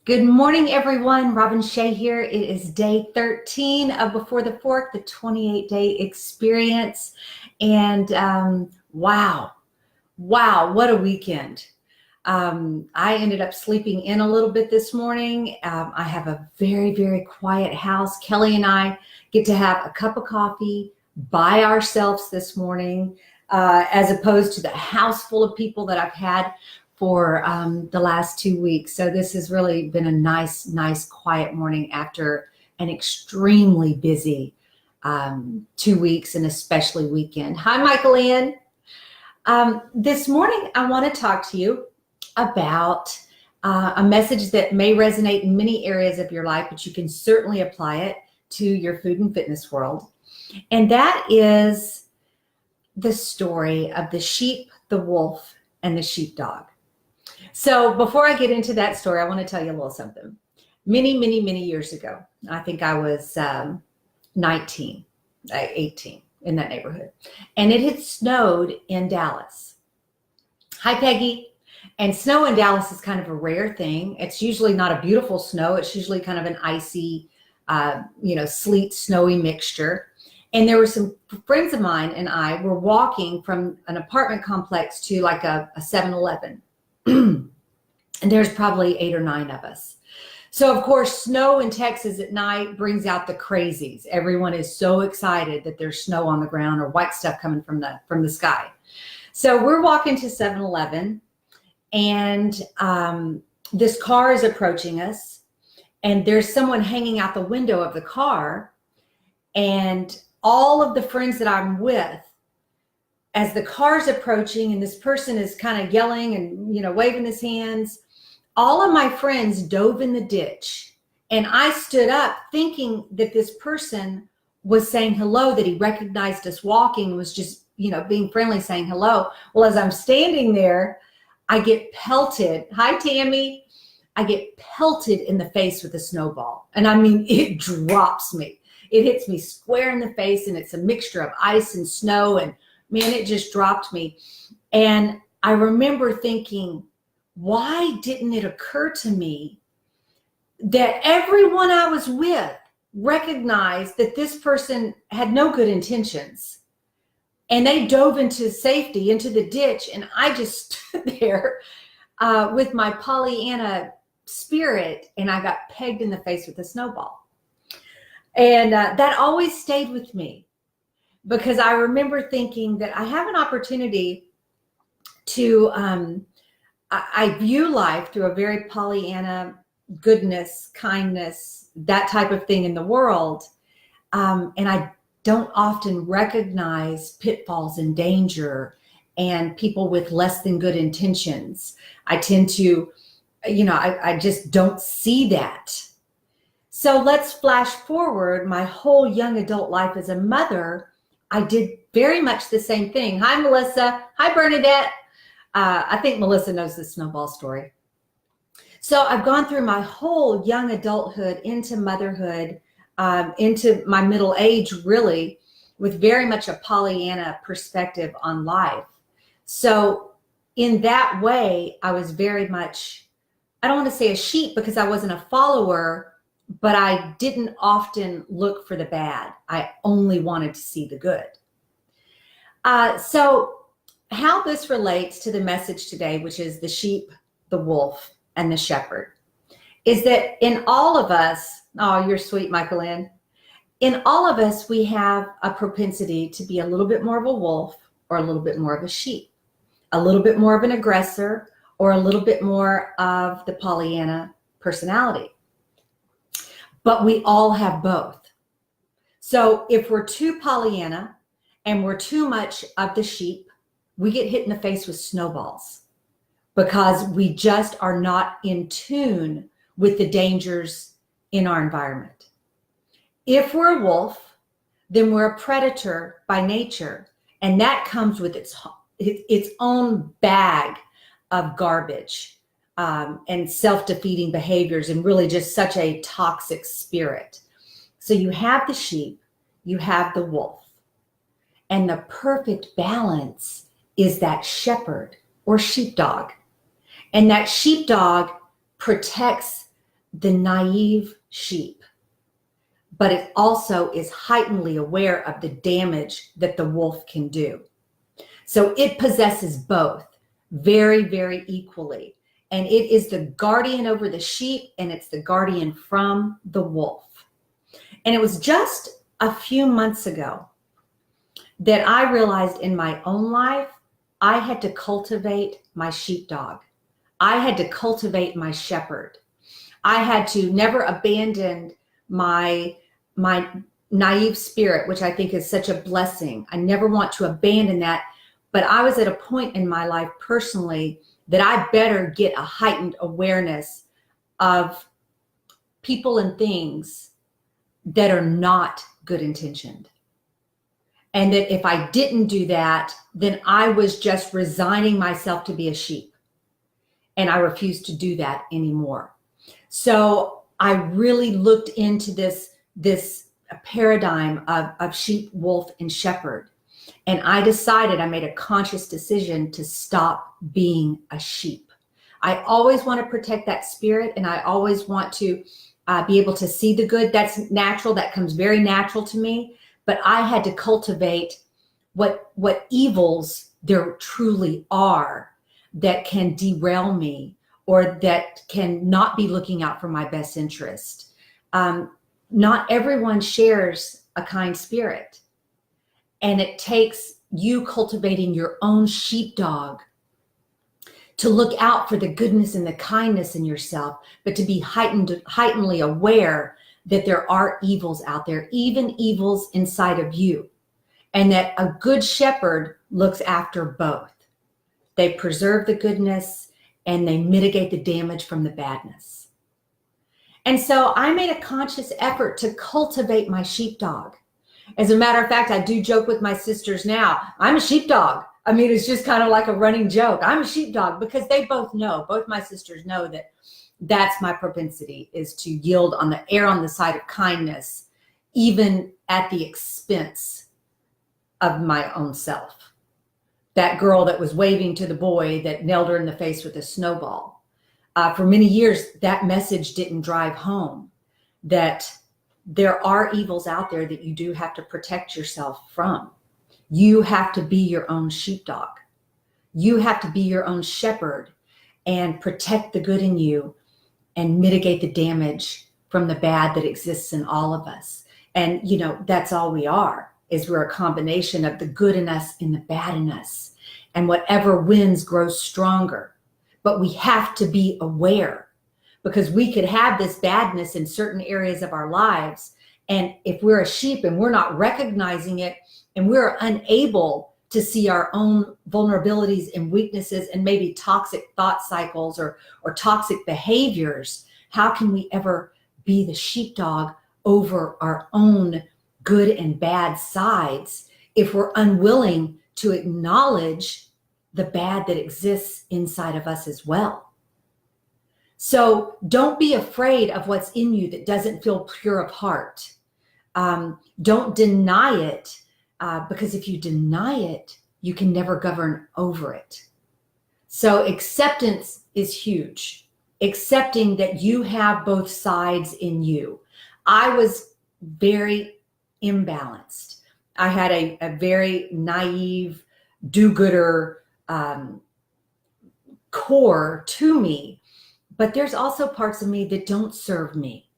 Good morning, everyone. Robin Shea here. It is day 13 of Before the Fork, the 28-day experience. And wow, what a weekend. I ended up sleeping in a little bit this morning. I have a very, very quiet house. Kelly and I get to have a cup of coffee by ourselves this morning, as opposed to the house full of people that I've had for the last 2 weeks. So this has really been a nice, quiet morning after an extremely busy 2 weeks and especially weekend. Hi, Michael Ann. This morning, I want to talk to you about a message that may resonate in many areas of your life, but you can certainly apply it to your food and fitness world. And that is the story of the sheep, the wolf, and the sheepdog. So before I get into that story, I want to tell you a little something. Many years ago, I think I was 18, in that neighborhood. And it had snowed in Dallas. Hi, Peggy. And snow in Dallas is kind of a rare thing. It's usually not a beautiful snow. It's usually kind of an icy, sleet, snowy mixture. And there were some friends of mine and I were walking from an apartment complex to like a 7-Eleven. And there's probably 8 or 9 of us. So of course, snow in Texas at night brings out the crazies. Everyone is so excited that there's snow on the ground or white stuff coming from the sky. So we're walking to 7-Eleven and this car is approaching us and there's someone hanging out the window of the car, and all of the friends that I'm with, as the car's approaching and this person is kind of yelling and, waving his hands, all of my friends dove in the ditch. And I stood up thinking that this person was saying hello, that he recognized us walking and was just, being friendly, saying hello. Well, as I'm standing there, I get pelted. Hi, Tammy. I get pelted in the face with a snowball. And I mean, it drops me. It hits me square in the face, and it's a mixture of ice and snow, and man, it just dropped me. And I remember thinking, why didn't it occur to me that everyone I was with recognized that this person had no good intentions? And they dove into safety, into the ditch. And I just stood there with my Pollyanna spirit, and I got pegged in the face with a snowball. And that always stayed with me, because I remember thinking that I have an opportunity to, I view life through a very Pollyanna, goodness, kindness, that type of thing in the world. And I don't often recognize pitfalls and danger and people with less than good intentions. I tend to, I just don't see that. So let's flash forward my whole young adult life as a mother. I did very much the same thing. Hi, Melissa. Hi, Bernadette. I think Melissa knows the snowball story. So I've gone through my whole young adulthood into motherhood, into my middle age, really, with very much a Pollyanna perspective on life. So in that way, I was very much, I don't want to say a sheep because I wasn't a follower, but I didn't often look for the bad. I only wanted to see the good. So how this relates to the message today, which is the sheep, the wolf, and the shepherd, is that in all of us, oh, you're sweet, Michael Ann. In all of us, we have a propensity to be a little bit more of a wolf or a little bit more of a sheep, a little bit more of an aggressor or a little bit more of the Pollyanna personality. But we all have both. So if we're too Pollyanna and we're too much of the sheep, we get hit in the face with snowballs because we just are not in tune with the dangers in our environment. If we're a wolf, then we're a predator by nature, and that comes with its own bag of garbage and self-defeating behaviors, and really just such a toxic spirit. So you have the sheep, you have the wolf, and the perfect balance is that shepherd or sheepdog. And that sheepdog protects the naive sheep, but it also is heightenedly aware of the damage that the wolf can do. So it possesses both very, very equally. And it is the guardian over the sheep, and it's the guardian from the wolf. And it was just a few months ago that I realized in my own life, I had to cultivate my sheepdog. I had to cultivate my shepherd. I had to never abandon my naive spirit, which I think is such a blessing. I never want to abandon that. But I was at a point in my life personally that I better get a heightened awareness of people and things that are not good intentioned. And that if I didn't do that, then I was just resigning myself to be a sheep. And I refuse to do that anymore. So I really looked into this paradigm of sheep, wolf, and shepherd. And I decided, I made a conscious decision to stop being a sheep. I always want to protect that spirit, and I always want to be able to see the good. That's natural. That comes very natural to me. But I had to cultivate what evils there truly are that can derail me or that can not be looking out for my best interest. Not everyone shares a kind spirit. And it takes you cultivating your own sheepdog to look out for the goodness and the kindness in yourself, but to be heightenedly aware that there are evils out there, even evils inside of you. And that a good shepherd looks after both. They preserve the goodness and they mitigate the damage from the badness. And so I made a conscious effort to cultivate my sheepdog. As a matter of fact, I do joke with my sisters now, I'm a sheepdog. I mean, it's just kind of like a running joke. I'm a sheepdog, because they both know, both my sisters know that that's my propensity, is to yield on the err on the side of kindness, even at the expense of my own self. That girl that was waving to the boy that nailed her in the face with a snowball. For many years, that message didn't drive home that there are evils out there that you do have to protect yourself from. You have to be your own sheepdog. You have to be your own shepherd and protect the good in you and mitigate the damage from the bad that exists in all of us. And, you know, that's all we are, is we're a combination of the good in us and the bad in us. And whatever wins grows stronger. But we have to be aware, because we could have this badness in certain areas of our lives. And if we're a sheep and we're not recognizing it, and we're unable to see our own vulnerabilities and weaknesses and maybe toxic thought cycles or toxic behaviors, how can we ever be the sheepdog over our own good and bad sides if we're unwilling to acknowledge the bad that exists inside of us as well? So don't be afraid of what's in you that doesn't feel pure of heart. Don't deny it, because if you deny it, you can never govern over it. So acceptance is huge. Accepting that you have both sides in you. I was very imbalanced. I had a very naive, do-gooder core to me, but there's also parts of me that don't serve me.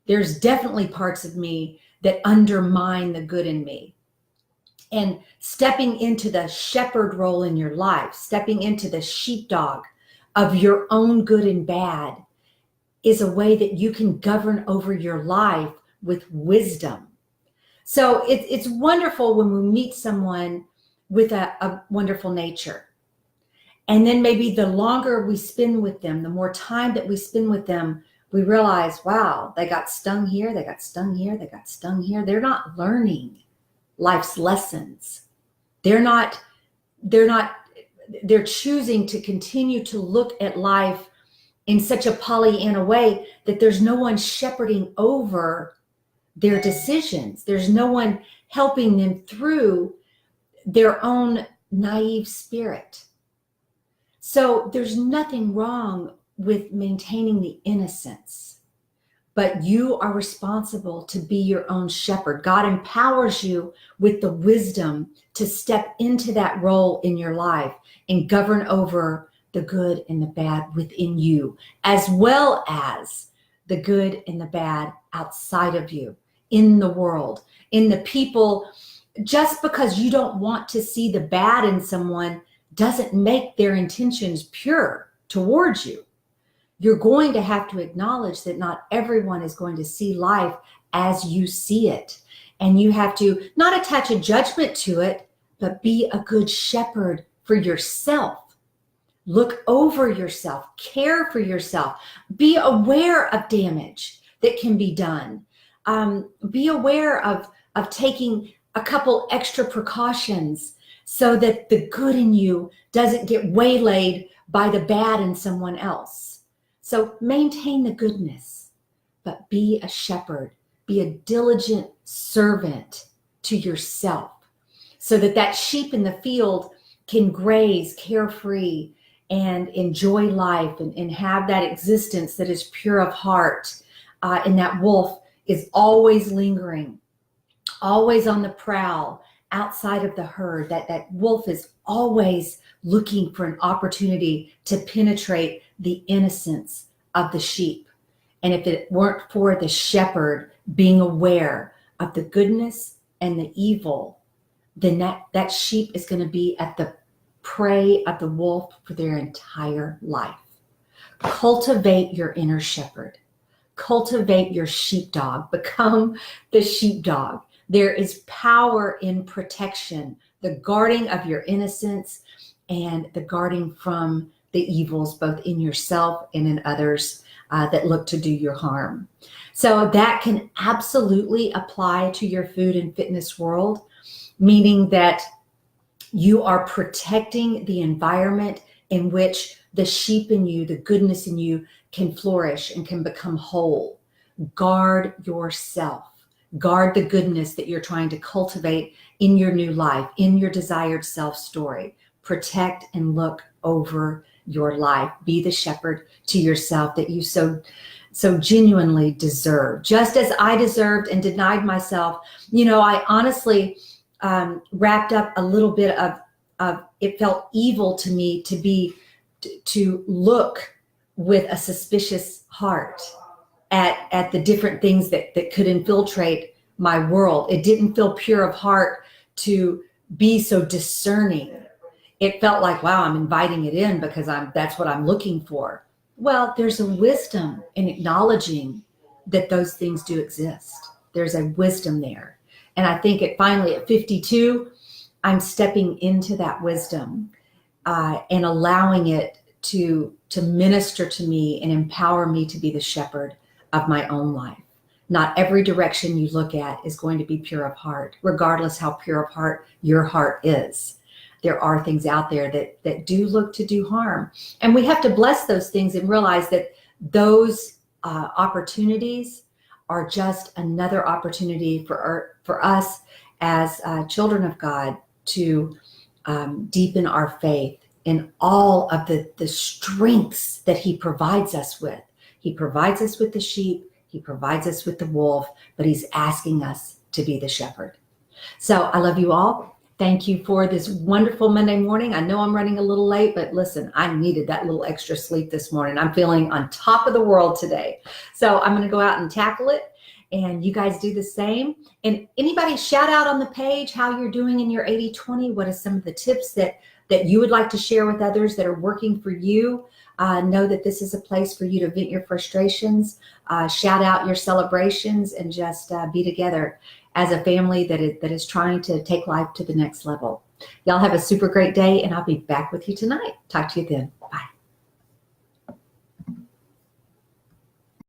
There's definitely parts of me that undermine the good in me. And stepping into the shepherd role in your life, stepping into the sheepdog of your own good and bad, is a way that you can govern over your life with wisdom. So it's wonderful when we meet someone with a wonderful nature. And then maybe the longer we spend with them, the more time that we spend with them, we realize, wow, they got stung here, they got stung here, they got stung here. They're not learning life's lessons. They're choosing to continue to look at life in such a Pollyanna way that there's no one shepherding over their decisions. There's no one helping them through their own naive spirit. So there's nothing wrong with maintaining the innocence. but you are responsible to be your own shepherd. God empowers you with the wisdom to step into that role in your life and govern over the good and the bad within you, as well as the good and the bad outside of you, in the world, in the people. Just because you don't want to see the bad in someone doesn't make their intentions pure towards you. You're going to have to acknowledge that not everyone is going to see life as you see it. And you have to not attach a judgment to it, but be a good shepherd for yourself. Look over yourself, care for yourself, be aware of damage that can be done. Be aware of taking a couple extra precautions so that the good in you doesn't get waylaid by the bad in someone else. So maintain the goodness, but be a shepherd, be a diligent servant to yourself so that that sheep in the field can graze carefree and enjoy life and have that existence that is pure of heart. And that wolf is always lingering, always on the prowl outside of the herd. That wolf is always looking for an opportunity to penetrate the innocence of the sheep. And if it weren't for the shepherd being aware of the goodness and the evil, then that sheep is going to be at the prey of the wolf for their entire life. Cultivate your inner shepherd. Cultivate your sheepdog. Become the sheepdog. There is power in protection, the guarding of your innocence and the guarding from the evils, both in yourself and in others that look to do you harm. So that can absolutely apply to your food and fitness world, meaning that you are protecting the environment in which the sheep in you, the goodness in you, can flourish and can become whole. Guard yourself. Guard the goodness that you're trying to cultivate in your new life, in your desired self story. Protect and look over your life. Be the shepherd to yourself that you so genuinely deserve. Just as I deserved and denied myself, I honestly wrapped up a little bit of it felt evil to me to look with a suspicious heart at the different things that could infiltrate my world. It didn't feel pure of heart to be so discerning. It felt like, wow, I'm inviting it in because that's what I'm looking for. Well, there's a wisdom in acknowledging that those things do exist. There's a wisdom there. And I think finally at 52, I'm stepping into that wisdom and allowing it to minister to me and empower me to be the shepherd of my own life. Not every direction you look at is going to be pure of heart, regardless how pure of heart your heart is. There are things out there that do look to do harm. And we have to bless those things and realize that those opportunities are just another opportunity for us as children of God to deepen our faith in all of the strengths that he provides us with. He provides us with the sheep. He provides us with the wolf, but he's asking us to be the shepherd. So I love you all. Thank you for this wonderful Monday morning. I know I'm running a little late, but listen, I needed that little extra sleep this morning. I'm feeling on top of the world today. So I'm going to go out and tackle it, and you guys do the same. And anybody shout out on the page how you're doing in your 80-20. What are some of the tips that you would like to share with others that are working for you? Know that this is a place for you to vent your frustrations, shout out your celebrations, and just be together as a family that is trying to take life to the next level. Y'all have a super great day, and I'll be back with you tonight. Talk to you then.